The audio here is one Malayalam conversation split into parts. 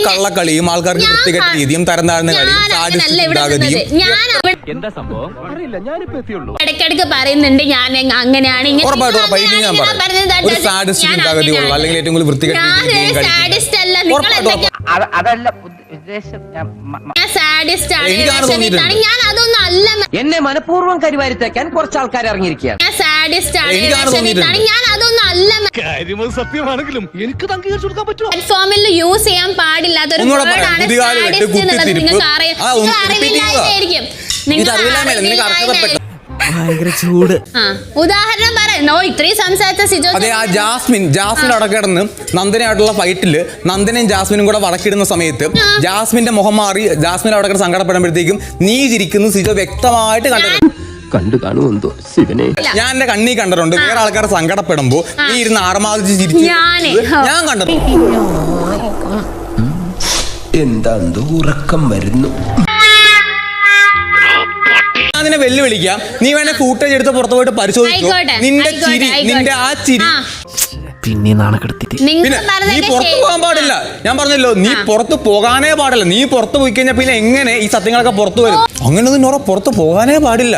കള്ളക്കളിയും ആൾക്കാർക്ക് വൃത്തികെട്ട രീതിയും തരം താഴ്ന്ന കളിയും സാഡിസ്റ്റിക് എന്താ സംഭവം അറിയില്ല. ഞാനിപ്പോ എത്തിയുള്ളൂ. ഇടയ്ക്കിടയ്ക്ക് പറയുന്നുണ്ട് ഞാൻ അങ്ങനെയാണ് ഒരു സാഡിസ്റ്റിക് ചിന്താഗതിയുള്ള അല്ലെങ്കിൽ ഏറ്റവും കൂടുതൽ വൃത്തികെട്ട അതല്ല ഉദ്ദേശം. ഞാൻ അതൊന്നും അല്ല. എന്നെ മനഃപൂർവ്വം കരിവാരിത്തേക്കാൻ കുറച്ച് ആൾക്കാർ ഇറങ്ങിയിരിക്കുകയാണ്. ഞാൻ അതൊന്നും അല്ല. സത്യമാണെങ്കിലും എനിക്ക് അംഗീകരിച്ചു കൊടുക്കാൻ പറ്റുമോ? പ്ലാറ്റ്ഫോമിൽ യൂസ് ചെയ്യാൻ പാടില്ലാത്ത ഒരു വേർഡാണ് സാഡിസ്റ്റ് എന്നുള്ളത്. നിങ്ങൾക്ക് അറിയില്ലായിരിക്കും. ഭയങ്കര ചൂട്. ഉദാഹരണം പറയുന്നോ ഇത്രയും സംസാരിച്ച സിജോ. അതെ, ആ ജാസ്മിൻ അടക്കിടന്ന് നന്ദനായിട്ടുള്ള ഫൈറ്റില് നന്ദനയും ജാസ്മിനും കൂടെ വടക്കിടുന്ന സമയത്ത് ജാസ്മിന്റെ മുഖം മാറി ജാസ്മിൻ അവിടെ സങ്കടപ്പെടുമ്പോഴത്തേക്കും നീ ചിരിക്കുന്നു സിജോ വ്യക്തമായിട്ട് കണ്ടു കാണുമെന്തോ ശിവനെ. ഞാൻ എന്റെ കണ്ണി കണ്ടിട്ടുണ്ട്. വേറെ ആൾക്കാർ സങ്കടപ്പെടുമ്പോ നീ ഇരുന്ന് ആർമാദിച്ച് ചിരിച്ചു ഞാൻ കണ്ടിട്ടുണ്ട്. എന്താ ഉറക്കം വരുന്നു. അതിനെ വെല്ലുവിളിക്കാം. നീ വേണേ ഫൂട്ടേജ് എടുത്ത് പുറത്തു പോയിട്ട് പരിശോധിച്ചു. നിന്റെ ചിരി, നിന്റെ ആ ചിരി പിന്നെ നാണക്കെടുത്തി. പിന്നെ നീ പുറത്തു പോകാൻ പാടില്ല. ഞാൻ പറഞ്ഞല്ലോ നീ പുറത്ത് പോകാനേ പാടില്ല. നീ പുറത്ത് പോയി കഴിഞ്ഞാൽ പിന്നെ എങ്ങനെ ഈ സത്യങ്ങളൊക്കെ പുറത്തു വരും? അങ്ങനെയൊന്നും നോറ പുറത്ത് പോകാനേ പാടില്ല.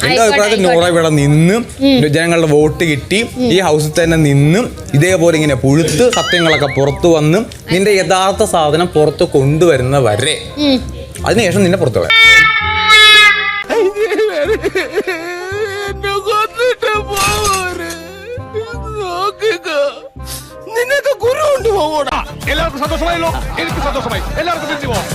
എന്റെ അഭിപ്രായത്തിൽ നോറ ഇവിടെ നിന്ന് ജനങ്ങളുടെ വോട്ട് കിട്ടി ഈ ഹൗസിൽ തന്നെ നിന്ന് ഇതേപോലെ ഇങ്ങനെ പുഴുത്ത് സത്യങ്ങളൊക്കെ പുറത്തു വന്ന് നിന്റെ യഥാർത്ഥ സാധനം പുറത്ത് കൊണ്ടുവരുന്ന വരെ അതിനുശേഷം നിന്നെ പുറത്തു കളയാം. നിനക്ക് ഗുരു കൊണ്ടുപോകൂടാ. എല്ലാവർക്കും സന്തോഷമായല്ലോ. എനിക്ക് സന്തോഷമായി. എല്ലാവർക്കും തിരിച്ചു പോവാം.